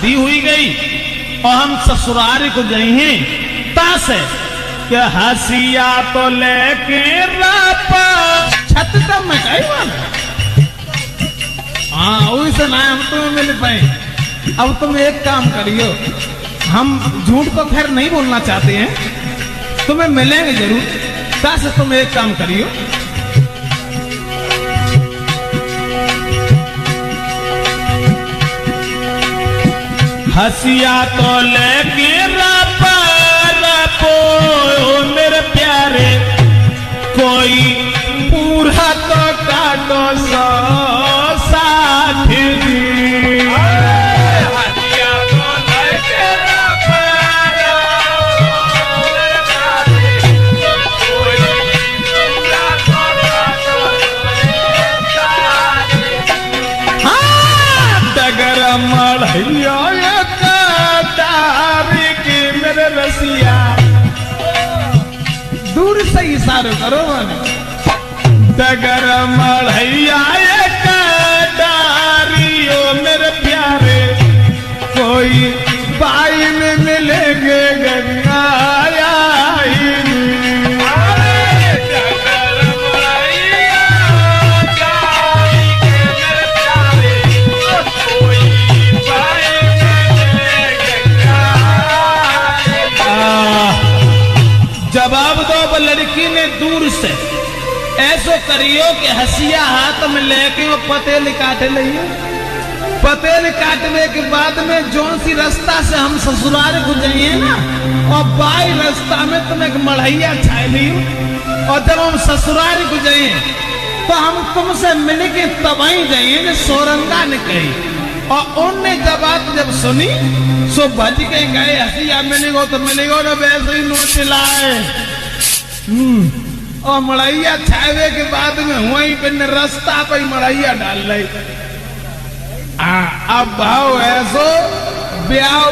शादी हुई गई और हम ससुराल को गए हैं तास है कि हसिया तो लेके रापा छत तक में कई बार हाँ वही ना हम तुम्हें मिल पाए। अब तुम एक काम करियो, हम झूठ तो खैर नहीं बोलना चाहते हैं, तुम्हें मिलेंगे जरूर। तास तुम एक काम करियो, हसिया तो लेके रापा रापो मेरे प्यारे, कोई पूरा तो काटो सो साथी हसिया तो लेके रापा कोई पूरा तो काटो हाँ डगर मढ़िया रसिया दूर से इशारा करो माने डगर मढ़ैया डारियो मेरे प्यारे, कोई बाई में मिलेंगे गंगा जवाब दो। लड़की ने दूर से ऐसो करियो कि हसिया हाथ में लेके वो पतेल काटे लियो। पतेल काटने के बाद में जो सी रास्ता से हम ससुराल को जाइए ना, और बाई रास्ता में तुम एक मढ़ैया छाए लियो, और जब हम ससुराल को जाइए तो हम तुमसे मिल के तबाही जाइए सोरंगा ने कही। और उनने जब सुनी सो भज के गए, हसिया मिलेगो तो मिलेगो ना, वैसे ही नोट लाए। और मड़ैया छावे के बाद में वहीं पे रास्ता पे मड़ैया डाल रही। अब भाव ऐसो ब्याह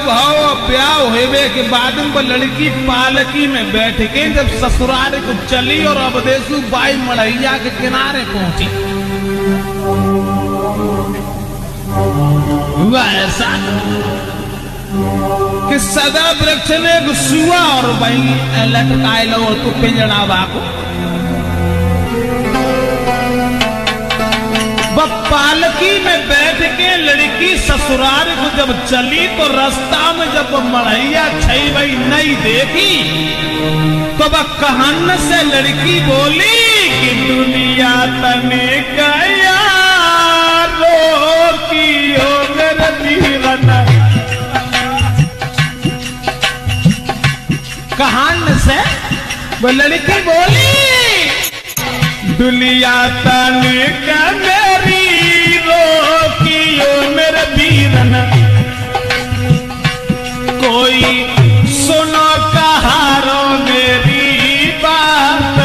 होवे के बाद में लड़की पालकी में बैठ के जब ससुराल को चली और अब देसू बाई मड़ैया के किनारे पहुंची। ऐसा कि सदा वृक्ष ने गुस्सुआ और वही लटकाए लो तो पिंजड़ा बाको पालकी में बैठ के लड़की ससुराल को जब चली तो रास्ता में जब मड़ैया छई भाई नहीं देखी तो वह कहन से लड़की बोली कि दुनिया तने गया रोकियो मेरे जीवन। कहान से वो लड़की बोली दुनिया तने का मेरी रोकियो मेरे वीरन, कोई सुनो कहारो मेरी बात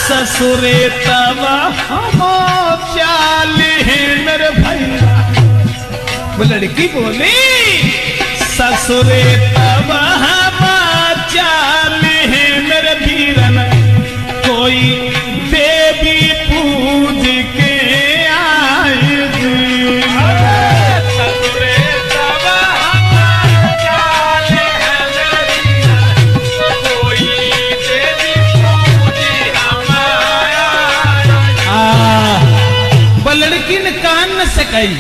ससुरे तब हम चाले मेरे भैया। वो लड़की बोली ससुरे तब हम चाले मेरे वीरन, कोई देवी पूज के आए ससुरे तब हम चाले मेरे वीरन, कोई देवी लड़की ने कान से कही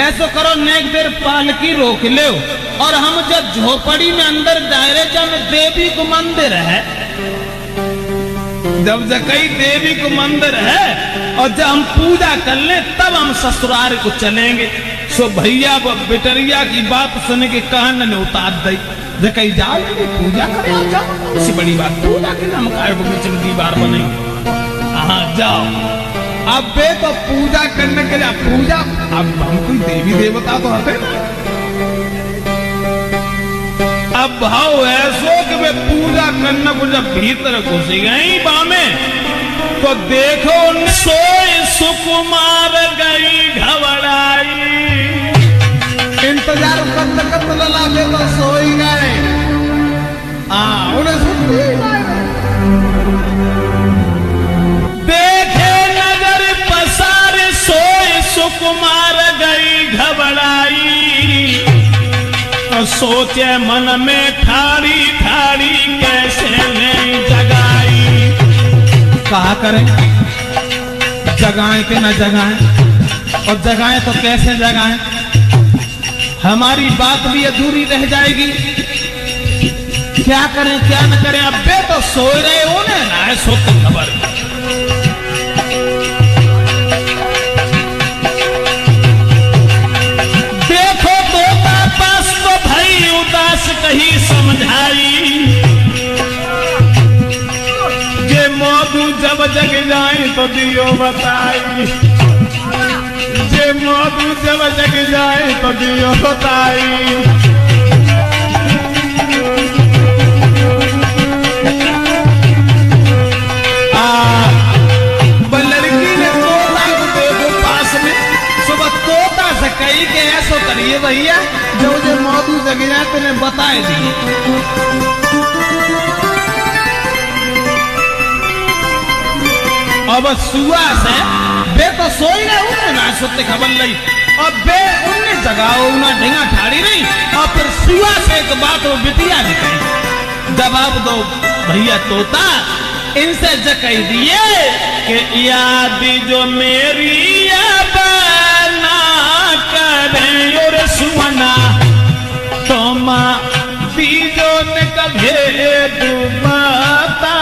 ऐसो करो नेक देर पालकी रोक ले, और हम जब झोपड़ी में अंदर दायरे जब देवी को मंदिर है, जब कई देवी को मंदिर है और जब हम पूजा कर ले तब हम ससुराल को चलेंगे। सो भैया बेटरिया की बात सुन के कान ने उतार दी। कहीं जाओ पूजा करे जाओ, इसी बड़ी बात पूजा के नाम काय को बीच में दीवार बनेगी। हाँ जाओ। अब बे तो पूजा करने के लिए पूजा, अब हम कोई देवी देवता तो हटे ना। अब भाव ऐसो कि वे पूजा करने को जब भीतर घुस गई बामे तो देखो सोए सुकुमार गई घबराई। इंतजार करते करते लला के तो सोई गए। उन्हें सुन सोचे मन में ठाड़ी ठाड़ी कैसे नहीं जगाई। कहा करें जगाएं कि न जगाएं, और जगाएं तो कैसे जगाएं, हमारी बात भी अधूरी रह जाएगी। क्या करें क्या न करें, अब बे तो सो रहे हो ना है सो तो खबर। देखो तोता पास तो भाई उदास कहीं समझाई, जे मौजू जब जग जाए तो दियो बताई, जे मौजू जब जग जाए तो दियो बताई। लड़की ने तोता को देखो पास में, सुबह तोता से कही के ऐसो करिए भैया जो जो मौजू जग जाए तुमने बताए दिए। अब सुआ से बे तो सोई ना उन्हें ना सोते खबर लई, और बे उन्हें जगाओ ना ढींगा ठाड़ी नहीं, और फिर सुआ से एक बात वो बिटिया निकली। जवाब दो भैया तोता, इनसे जकई दिए कि याद जो मेरी बना करें और सुना तो माँ बीजों ने कभी डूबाता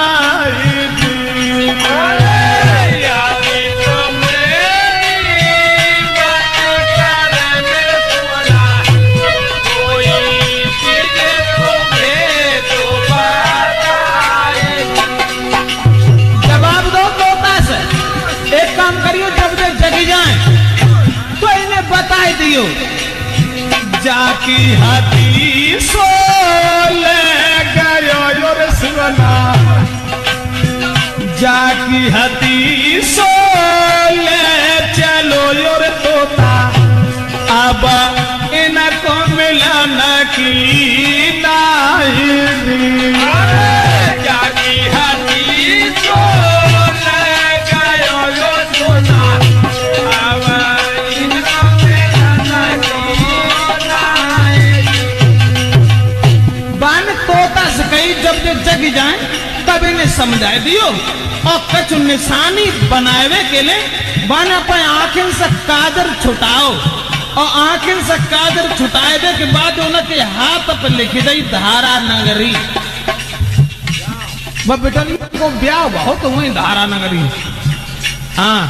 दियो। जाकी हाथी सो ले गयो रे सुना, जाकी हाथी सो ले चलो रे तोता, अब इनको मिलाना की नहीं। जाकी हाथी सो ले गयो रे तोता, जब जग जाए तब इन्हें समझा दियो, और कुछ निशानी बनावे के लिए बन अपने आंखें से काजर छुटाओ, और आंखें से काजर छुटाए दे के बाद उनके हाथ पर लिख दी धारा नगरी। वह बेटा को ब्याह बहुत तो वही धारा नगरी। हाँ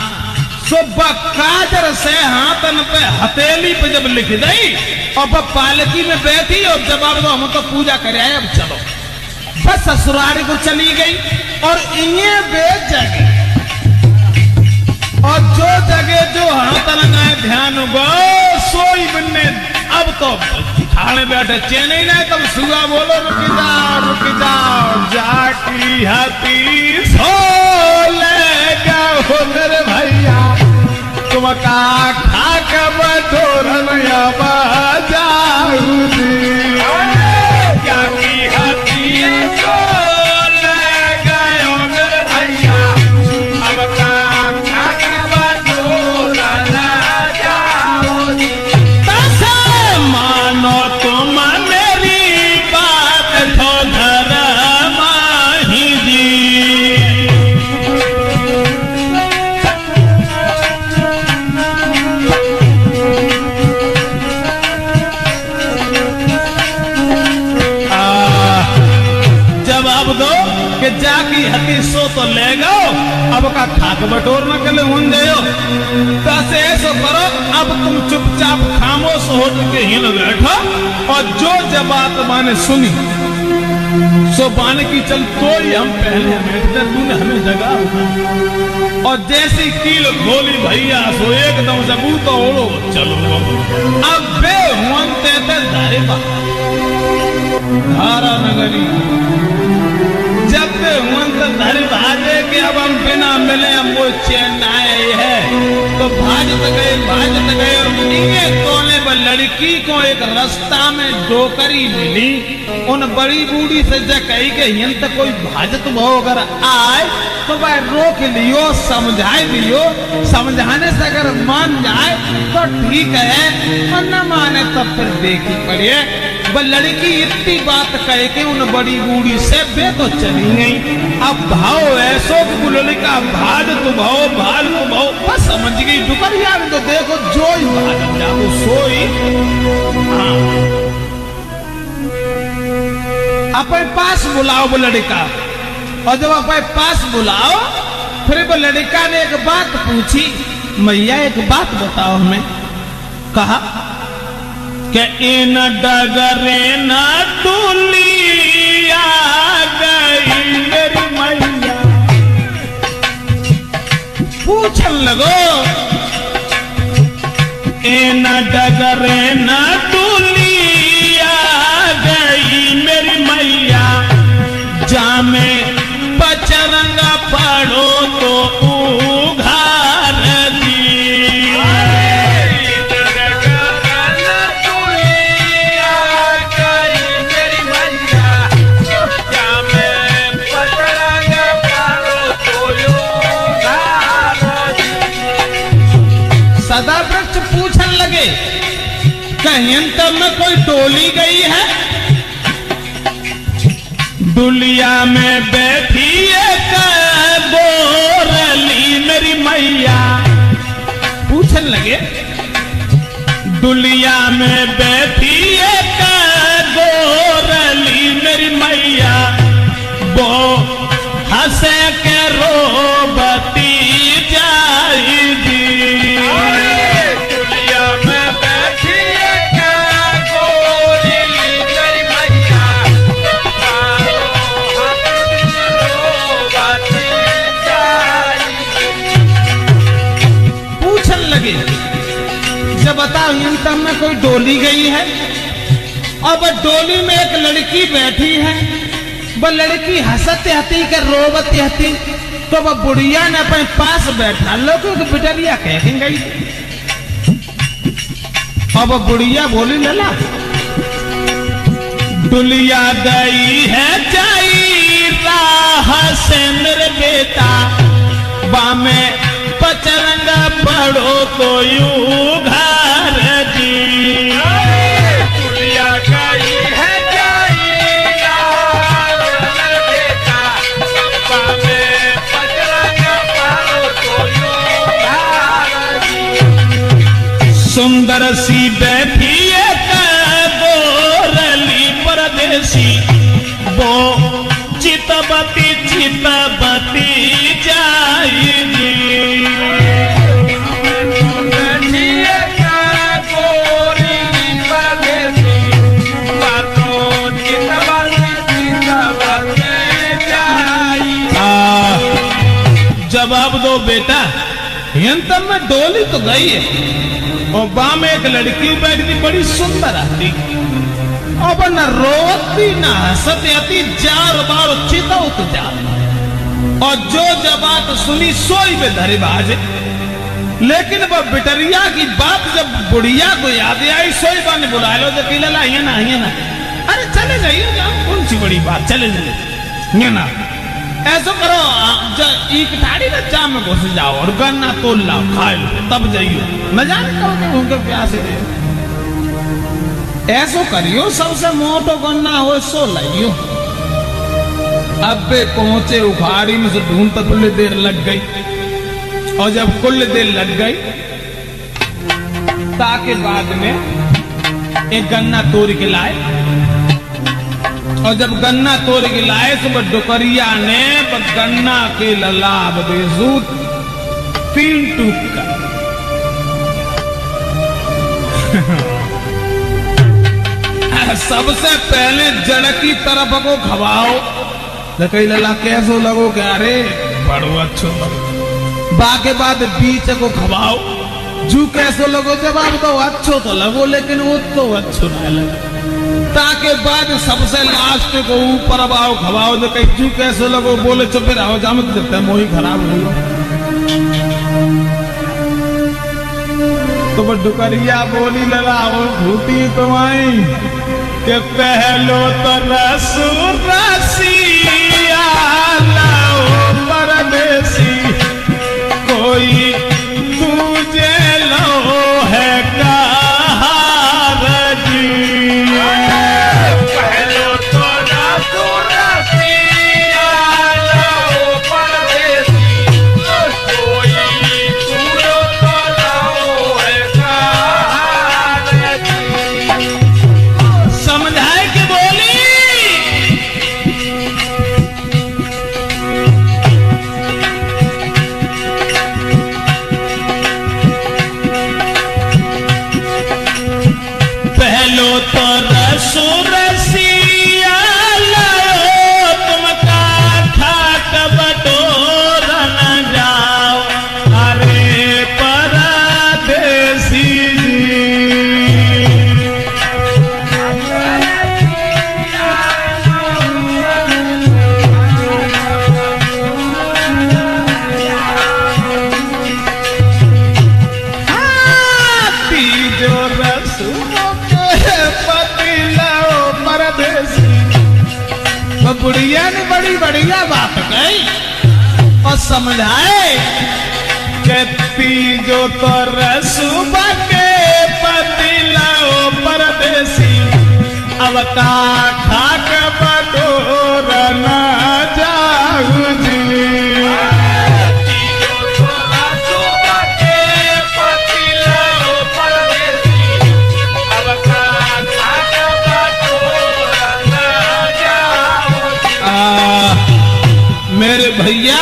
सुबह काजर से हाथन पे हथेली पे जब लिख दी, और वह पालकी में बैठी, और जवाब दो हम तो पूजा करे आए, अब चलो। बस ससुराल को चली गई, और इन्हें बेच जगे, और जो जगह जो हाथ लगाए ध्यान गो सोई बनने। अब तो थाने बैठे चेन्नई नहीं, तब सुआ बोलो रुक जाओ, जाकी हाथी सो ले गो मेरे भैया, तुम का खाक बटोरन जाऊ जाकी हाथी सो ले गयो मेरे भैया, अब का खाक बटोरन जाऊ। तसे मानो तुम मेरी बात तो धर्म ही जी। जाकी हती सो तो ले गो, अब का खाक बटोर न के ले जाओ। तसे ऐसा करो, अब तुम चुपचाप खामोश हो के हिल बैठो, और जो जब बात माने सुनी सो बाने की चल तो ही हम पहले बैठते, तूने हमें जगा। और जैसी कील गोली भैया सो एकदम जबू तो ओढ़ो चलो। अब बे हुनते धारे धारा नगरी जब धर भाजे के अब हम बिना मिले हम वो चेन्नई है, तो भाजत गए और इन्हें कोने पर लड़की को एक रास्ता में डोकरी मिली। उन बड़ी बूढ़ी से जब कही के यंत्र कोई भाजत भाव अगर आए तो वह रोक लियो, समझाए दियो। समझाने से अगर मान जाए तो ठीक है, और न माने तो फिर देखी पड़िए। वह लड़की इतनी बात कह के उन बड़ी बूढ़ी से बे तो चली गई। अब भाव ऐसो बुलने का भाल तो भाव बस समझ गई दुपहरिया में तो देखो जो ही भाग जाओ सोई। हाँ अपने पास बुलाओ वो लड़का, और जब अपने पास बुलाओ फिर वो लड़का ने एक बात पूछी, मैया एक बात बताओ हमें। कहा कि इन डगरे न डुलिया गई मेरी मैया। पूछन लगो इन डगरे न डुलिया गई मेरी मैया, जामे बचरंगा पड़ो तो उघार दी। सदा वृक्ष पूछन लगे कहीं तब में कोई डोली गई है? दुलिया में बैठी एक गोरली मेरी मैया। पूछन लगे दुलिया में बैठी एक गोरली मेरी मैया, वो हंसे के रोबती जाएगी। जब बताओ इन में कोई डोली गई है और वह डोली में एक लड़की बैठी है, वह लड़की हंसते हती के रोबती हती, तो वह बुढ़िया ने अपने पास बैठा लोगों को बिटरिया कह गई। और वह बुढ़िया बोली लला डुलिया गई है जाई राह से मेरे बेटा, बामे पचरंगा पड़ो तो यूं घर जी। दुलिया गई है जाई बेटा, बामे पचरंगा पड़ो तो यूं घर जी। सुंदर सी बैठी एक गोरली परदेसी, वो चितबती जाएगी। जवाब दो बेटा, यंत्र में डोली तो गई है और बाँ में एक लड़की बैठती बड़ी सुंदर आती, और न रोती न हंसती आती, जार बार चितौत जा। और जो जब बात सुनी सोई में धरे बाजे, लेकिन वह बिटरिया की बात जब बुढ़िया को याद आई, सोई बाने बुला लो जो किला ये ना, अरे चले जाइए, कौन सी बड़ी बात, चले जाइए ये ना। ऐसा करो एक थाड़ी ना चा में घुस जाओ और गन्ना तोल लाओ खा लो, तब जाइयो, न जाने कब उनके प्यासे दे। ऐसो करियो सबसे मोटो गन्ना हो सो लाइयो। अब पहुंचे उखाड़ी में से ढूंढता कुल देर लग गई, और जब कुल देर लग गई ताके बाद में एक गन्ना तोड़ के लाए, और जब गन्ना तोड़ के लाए तो वह डुकरिया ने गन्ना के ललाब बेजूत 3 टूक का सबसे पहले जड़ की तरफ को खवाओ, कई लला कैसो लगो क्या रे बड़ो अच्छो लगो। बाके बाद बीच को खवाओ, जू कैसो लगो, जवाब तो अच्छो तो लगो लेकिन वो तो अच्छो ना लगे। ताके बाद सबसे लास्ट को ऊपर आओ खवाओ, जो कहीं जू कैसो लगो, बोले चुप रहो जामत जब तक मोही खराब हो। तो वो डुकरिया बोली लला वो घूटी तो आई कि पहलो तो रसिया लाओ परदेसी, कोई तुझे लो है कहार जी। बड़ी बढ़िया बात कही और समझाए कि तीजो तो सुबह के पतिलाओ परदेसी अब का खाक बटोर न जाऊ जी। मेरे भैया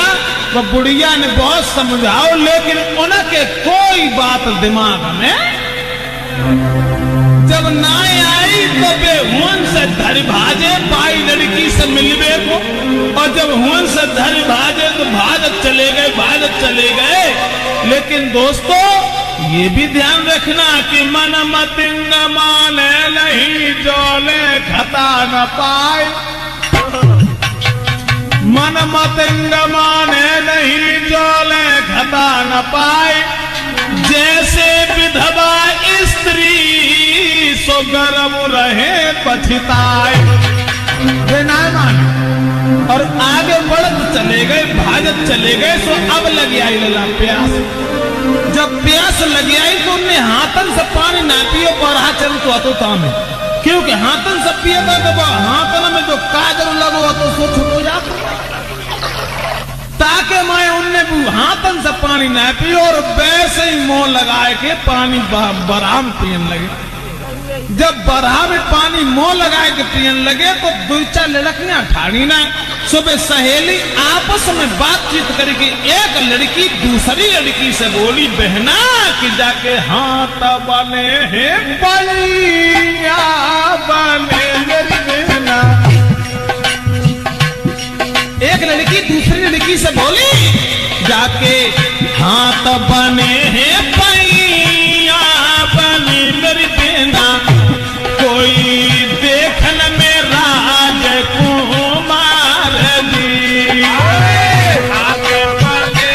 वो बुढ़िया ने बहुत समझाओ लेकिन उनके कोई बात दिमाग में जब ना आई तो वे हुन से धर भाजे पाई लड़की से मिलवे को और जब हुन से धर भाजे तो भाजत चले गए। लेकिन दोस्तों ये भी ध्यान रखना कि मन मतिंग माने नहीं जोले खता न पाए। मन मतंग माने नहीं जोले खता न पाए। जैसे विधवा स्त्री सो गर्भ रहे पछताए। और आगे बढ़त चले गए भाजत चले गए। सो अब लगी आई लला प्यास। जब प्यास लगी आई तो उनने हाथन से पानी ना पियो पर चल तो तामे क्योंकि हाथन से पिएगा तो हाथन में जो काजल लगो तो सो छुप हो जाता ताकि मैं उनने हाथन से पानी ना पियो और वैसे ही मुंह लगाए के पानी बराम पियन लगे। जब बरहा में पानी मुंह लगाए के पियन लगे तो दो चार लड़कियां ठाड़ी ना। सुबह सहेली आपस में बातचीत करके एक लड़की दूसरी लड़की से बोली बहना कि जाके हाथ बने हैं बलिया बने मेरी बहना। एक लड़की दूसरी लड़की से बोली जाके हाथ बने हैं पैया बने मेरी बहना। कोई देखन में राजकुमार जी हाथ बने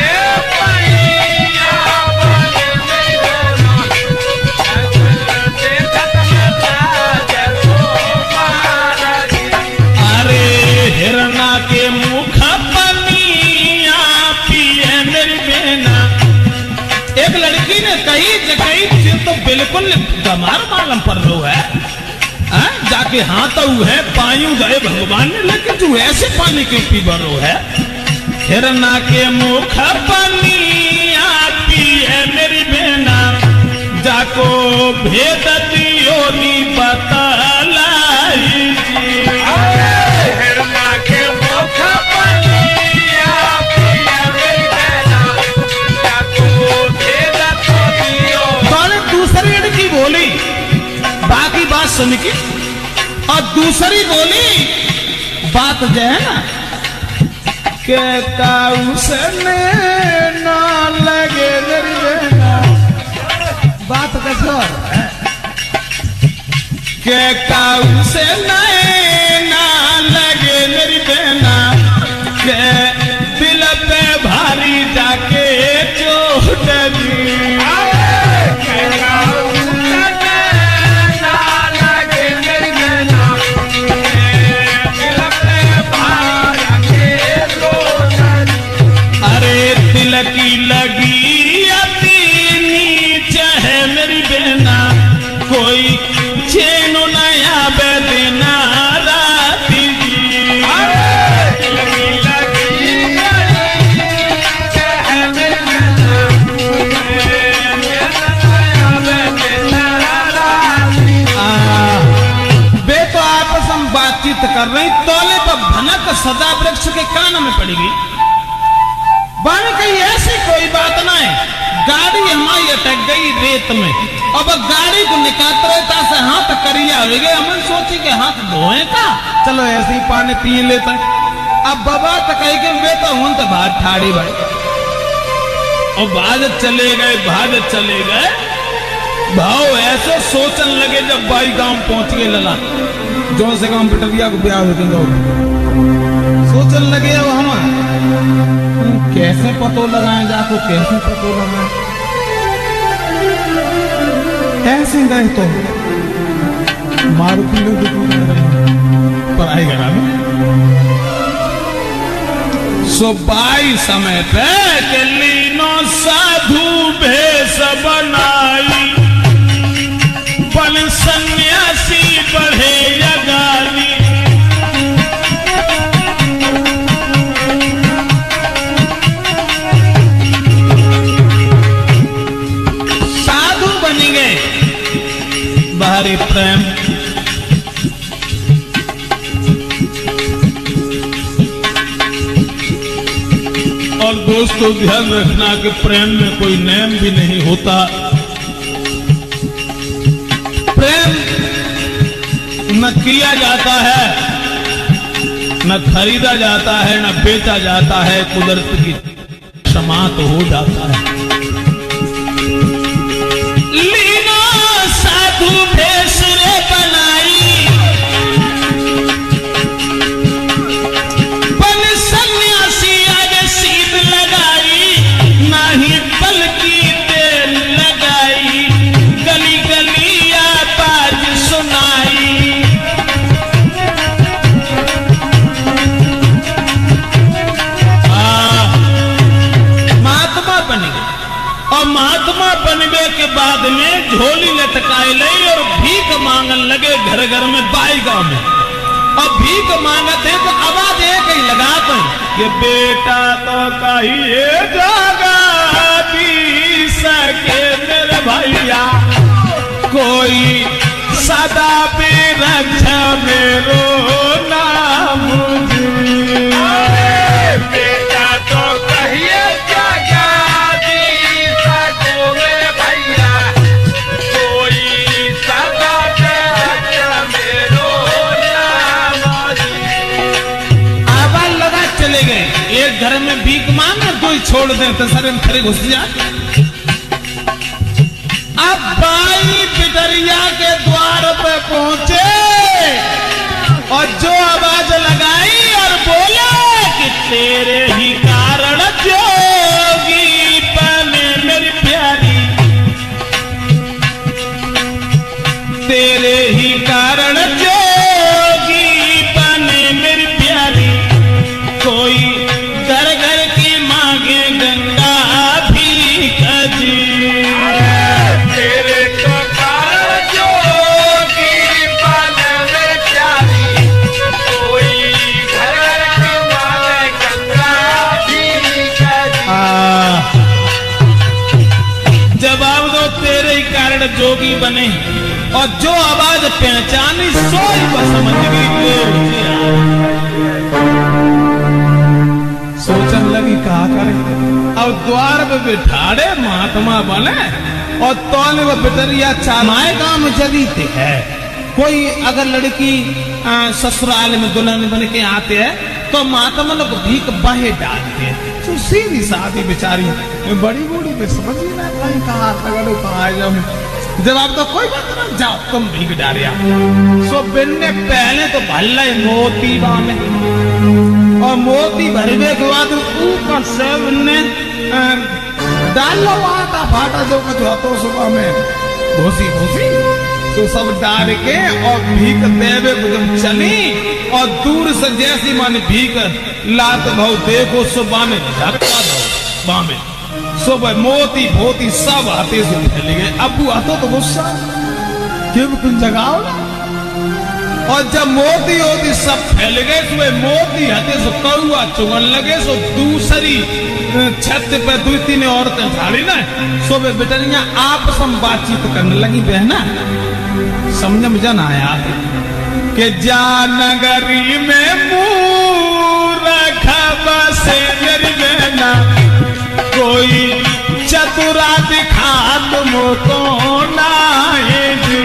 पैया बने मेरी बहना। देखन में राजकुमार जी। अरे हिरना के मुख पनिया पिए मेरी बहना। एक लड़की ने कही तो बिल्कुल गमार मालूम पर लो है जाके हाथ है पायू गए भगवान ने लेकिन तू ऐसे पानी क्यों पी बरो है। हिरना के मुख पनिया पिए मेरी बहना। जाको भेद दियो नी बतलाई जी। हिरना के मुख पनिया पिए मेरी बहना। जाको भेद दियो। दूसरी लड़की बोली बाकी बात सुन के और दूसरी बोली बात जो है ना के काऊ से ना लगे मेरी बहना। बात कैसे के काऊ से ना लगे मेरी बहना। के दिल पे भारी जाके चोट दी। की लगी अति नीचे है मेरी बहना। कोई चैनो नया बेदना राती जी। वे तो आपस में बातचीत कर रही तोले पर भनक सदा वृक्ष के कान में पड़ी गई। बन गई ऐसी कोई बात ना है। गाड़ी हमारी अटक गई रेत में। अब गाड़ी को निकालते से हाथ करिया हो गए। हमने सोची के हाथ धोए का चलो ऐसे ही पानी पी लेते। अब बाबा तो कही के वे तो हूं तो बाहर ठाड़ी भाई और भाजत चले गए। भाव ऐसे सोचन लगे जब बाई गांव पहुंच गए लला जो से गांव पिटरिया को ब्याह हो सोचन लगे अब हम कैसे पतो लगाएं जाको कैसे पतो लगाएं। ऐसे गए तो मारुति लोग पढ़ाई करा में सो बाई समय पे के लीनो साधु भेष बनाई, बन सन्यासी बढ़े यगाली। साधु बन गए, बाहरी प्रेम। और दोस्तों ध्यान रखना कि प्रेम में कोई नेम भी नहीं होता। प्रेम न किया जाता है, न खरीदा जाता है, न बेचा जाता है, कुदरत की समात हो जाता है। लीनो साधु भेष रे बनाई, महात्मा बनने के बाद में झोली लटकाए लई और भीख मांगन लगे घर घर में, बाई गांव में। और भीख मांगते तो आवाज एक ही लगाते कि बेटा तो कहिए जागा पी सके मेरे भैया, कोई सदा पे रक्षा मेरो नाम। बेटा तो कहिए घर में भीख मांगे, कोई छोड़ दे तो सर खड़े घुस जा। अब बाई पिटरिया के द्वार पे पहुंचे और जो आवाज लगाई और बोले कि तेरे ही कारण जोगी बने मेरी प्यारी, तेरे ही कारण जोगी बने मेरी प्यारी, कोई घर घर की मांगे गंगा भीख जी। तेरे तो कारण जोगी बने मेरी प्यारी, कोई घर घर की मांगे गंगा भीख जी। जवाब दो, तेरे ही कारण जोगी बने। और जो आवाज पहचानी सोई को समझ गई। सोचने लगी कहा करे, अब द्वार पे बिठाड़े महात्मा बने और तौले वो बिटरिया चामाए गांव में चली थी है। कोई अगर लड़की ससुराल में दुल्हन बन के आते हैं तो महात्मा लोग भीख बाहे डालते हैं। तो सीधी सादी बेचारी बड़ी बूढ़ी पे समझ ही ना कहीं कहा जाऊँ। जवाब तो कोई बात ना, जाओ तुम भीख डालिया। सो बिन्ने पहले तो भल्ला मोती बामे और मोती भरवे के बाद ऊपर से ने डाल लो आटा फाटा जो कुछ होता सुबह में भूसी भूसी, तो सब डाल के और भीख देवे को जब चली और दूर से जैसी माने भीख लात भाव देखो सुबह में धक्का दो बामे, सुबह मोती भोती सब हाथे से फैल गए। अबू आतो तो गुस्सा क्यों कुछ जगाओ ना। और जब मोती होती सब फैल गए तो वे मोती हाथे से कौआ चुगन लगे। सो दूसरी छत पे दो तीन औरतें खड़ी ना, सो वे बेटनिया आपस में बातचीत करने लगी। बहना समझ में जन आया कि जानगरी में मूर्ख बसे मेरी बहना, कोई चतुरा दिखा तुमको नाए जी।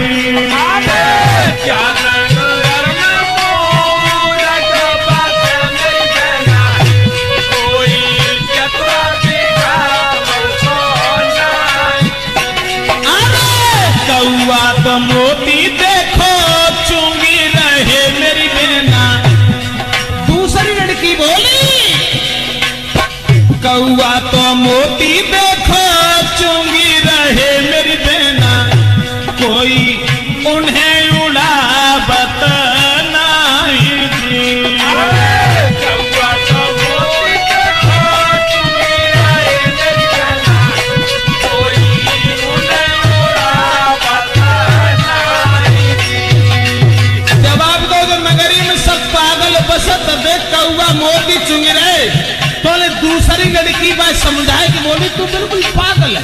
तो मोती देखो चुंगी रहे मेरी बहना। दूसरी लड़की बोली कौआ तो मोती देखो चुंगी रहे मेरी बहना, कोई उन्हें उड़ा बतना जी। कौआ तो मोती दूसरी लड़की बात समझाए कि बोली तू बिल्कुल पागल है।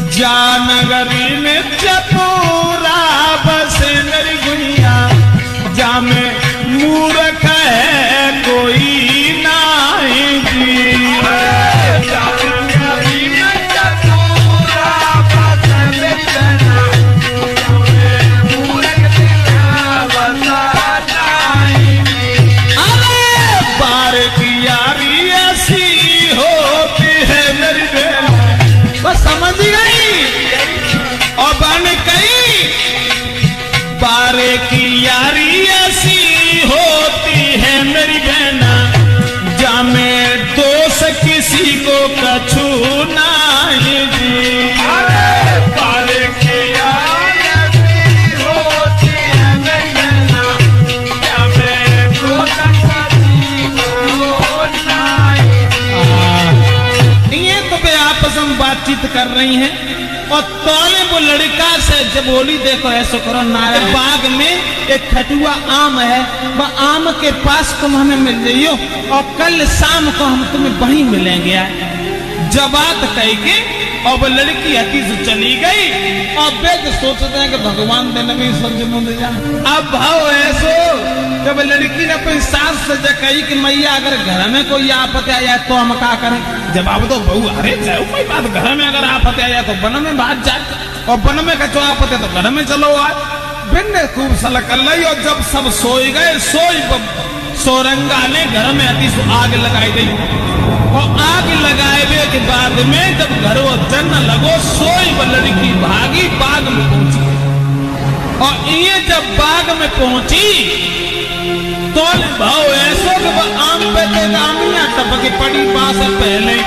जानगरी में चतुरा बसे नरी गुनिया, जा में मूर्ख है कोई नहीं जी। समझ गई और बन गई बारे की यारी ऐसी होती है मेरी बहना, जा में दोष किसी को कछु नहीं जी। बारे की यारी ऐसी होती है मेरी बहना, जा में दोष किसी को नहीं। ये तो वे आपस में बातचीत कर रही हैं और तौले वो लड़का से जब बोली देखो ऐसा करो नारे बाग में एक खटुआ आम है, वह आम के पास तुम हमें मिल जाइयो और कल शाम को हम तुम्हें वहीं मिलेंगे। जब बात कह के और वो लड़की हती से चली गई और वे तो सोचते हैं कि भगवान देने में समझ मुझे जा। अब भाव ऐसो जब लड़की ने अपनी सास से कही कि मैया अगर घर में कोई आफत आ जाए तो हम क्या करें? जवाब दो बहू अरे जाओ कोई बात, घर में अगर आफत आ जाए तो वन में भाग जाए और वन में कचो आफत है तो घर में चलो आए। बिन ने खूब सलाह कर ली और जब सब सोई गए सोरंगा ने घर में अति आग लगाई गई और आग लगाए के बाद में जब घर जन लगो सोई वो लड़की भागी बाग में पहुंची और ये जब बाग में पहुंची तो भाव ऐसो कि वह आम पे आमियां टपके पड़ी पास पहले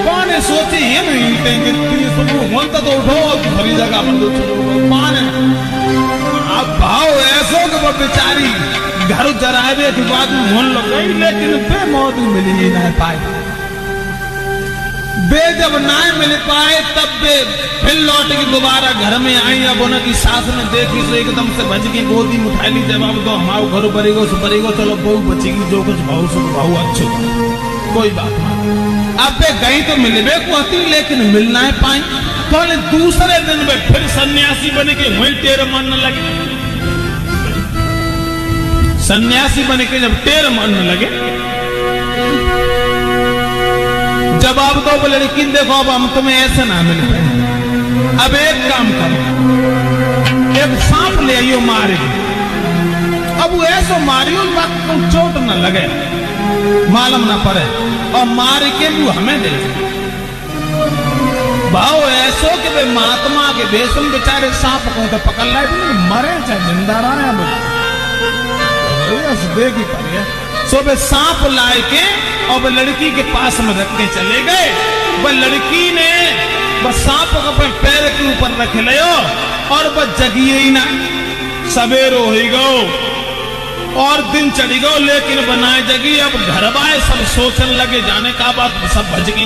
कौन सोची है नहीं तो उठो भरी जगह पर अब भाव ऐसो कि वह बेचारी घर जराए के बाद में होने लग गई लेकिन बेमौत मिली ही नहीं पाए। बे जब ना मिल पाए तब बे फिर लौट के दोबारा घर में आई। अब उनकी सास ने देखी तो एकदम से भज के गोदी में उठा ली। जवाब तो हमारे घर बरेगो से बरेगो चलो बहू बचेगी जो कुछ भाऊ सब भाऊ अच्छो कोई बात नहीं। अब बे गई तो मिलबे को आती लेकिन मिल ना पाई तो दूसरे दिन में फिर सन्यासी बने के वही टेर मारने लगे। सन्यासी बने के जब टेर मारने लगे जवाब दो वो लड़की देखो अब हम तुम्हें ऐसे ना मिल पाए। अब एक काम करो एक सांप ले आइयो मारे अब वो ऐसो मारियो को चोट न लगे मालूम ना पड़े और मार के वो हमें दे भाव ऐसो कि वे महात्मा के देश में बेचारे सांप को तो पकड़ लाए मरे चाहे जिंदा रहे देखी पड़े सो वे सांप लाए के और वह लड़की के पास में रख के चले गए। वह लड़की ने वह सांप को अपने पैर के ऊपर रख लियो और वह जगिए ही ना। सवेरो हो गो और दिन चढ़ी गो लेकिन बनाए जगी। अब घर बाए सब सोचने लगे जाने का बात सब भज गई।